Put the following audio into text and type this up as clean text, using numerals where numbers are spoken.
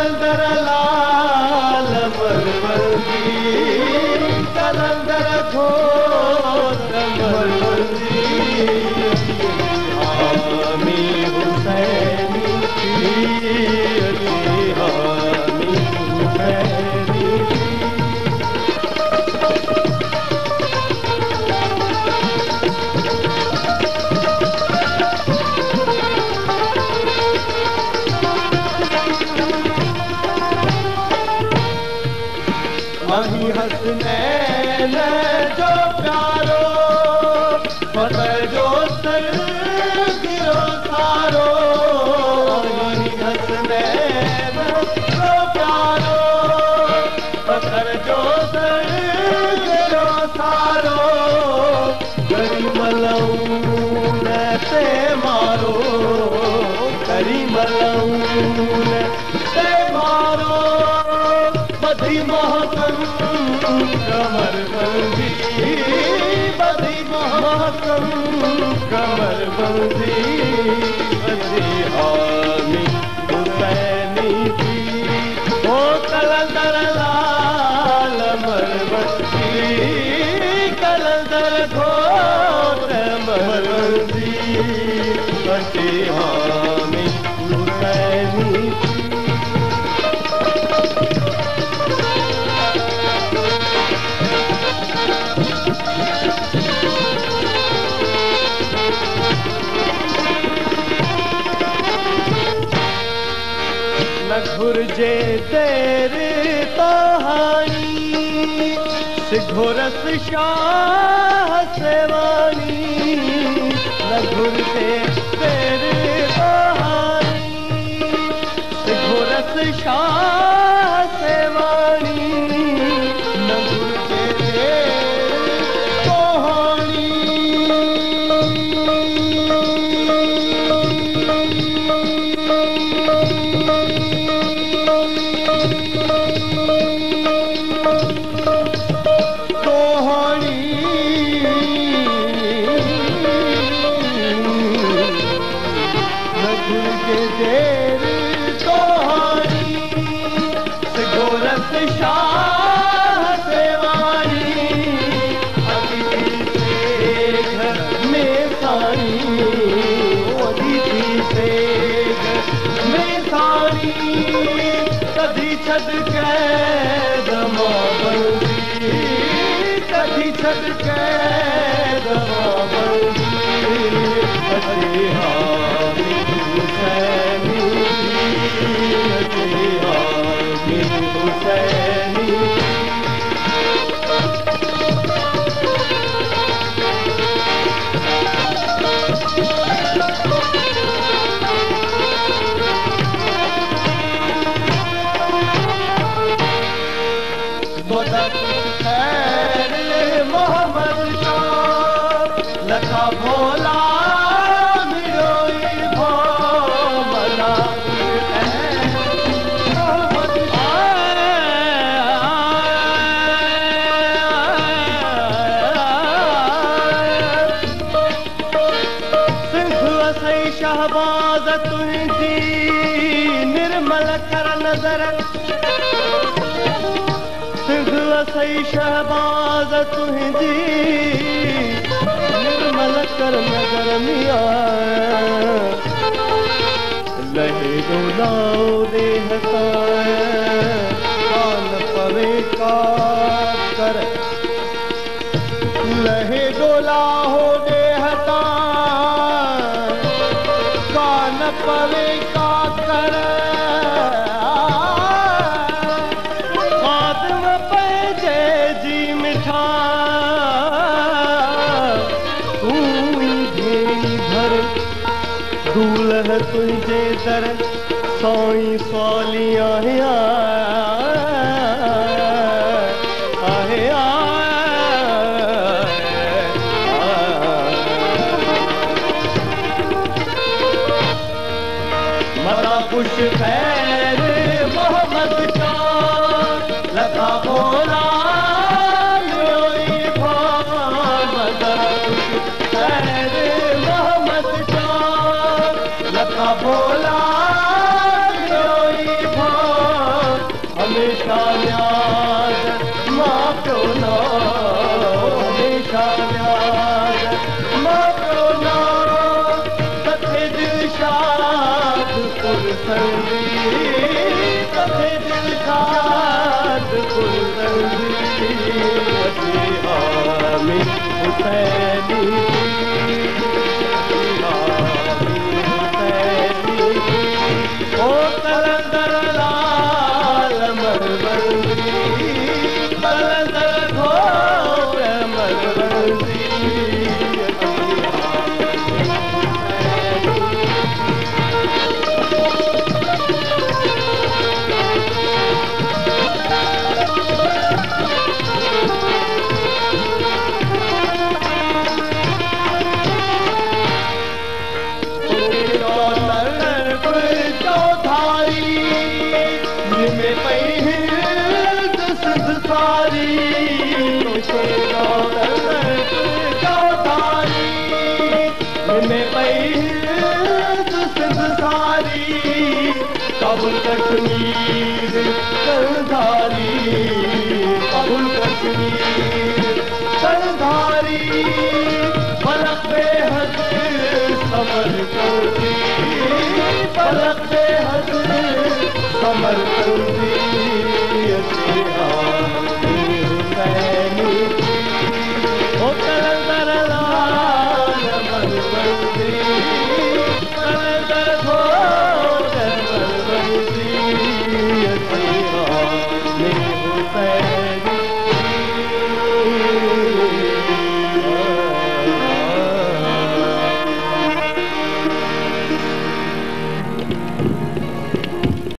कलंदर लाल मलमली कलंदर घोष मलमली हामी हुसैनी हामी हुसैनी वही हसनैन जो प्यारो फकर जो सर गिरो सारो वही हसनैन जो प्यारो फकर जो सर गिरो सारो करी मलऊन से मारो करी मलऊन से मारो बधी महकम कमर बंदी बधी महकम कमर बंदी बधी हामी हुसैनी थी ओ कलंदर लाल मलमली कलंदर घोष मलमली बधी हामी हुसैनी थी घुरजे तेरे तहानी सिघोरस शाह सेवानी न घुरजे तेरे तहानी सिघोरस शाह सेवानी न घुरजे तेरे तहानी शाह सेवानी अतिथि से घर में सानी अतिथि से घर में सानी कभी छत के दमा बंदी कभी छत के दमा बंदी अरे हामी हुसैनी अरे हामी हुसैनी मोहम्मद का लखा भोला मिरोई भो मना शहबाज तुझी निर्मल कर नजर सिंध सही शहबाज तुझी निर्मल कर नजर मिया लहे डोलाओ देह कान पवे का कर लहे डोला हो देह कान पवे का कर आदम पे जय जी मिठा तू भेड़ी भर दूल्ह तुझे दर सोई सोलियां खुश खैर मोहम्मद का लखा भोला लोई मोहम्मद खुश खैर मोहम्मद का लखा भोला लोई हमेशा न्याज मां प्यो ना हमेशा न्याज मां प्यो ना कथे दिलशाद पुरसंदी कथे दिलशाद पुरसंदी हामी हुसैनी ओ कलंदर लाल मरबंदी कलंदर घोर मरबंदी काबुल कश्मीर सरदारी काबुल कश्मीर सरदारी फलक बेहद समर करती फलक बेहद समर करती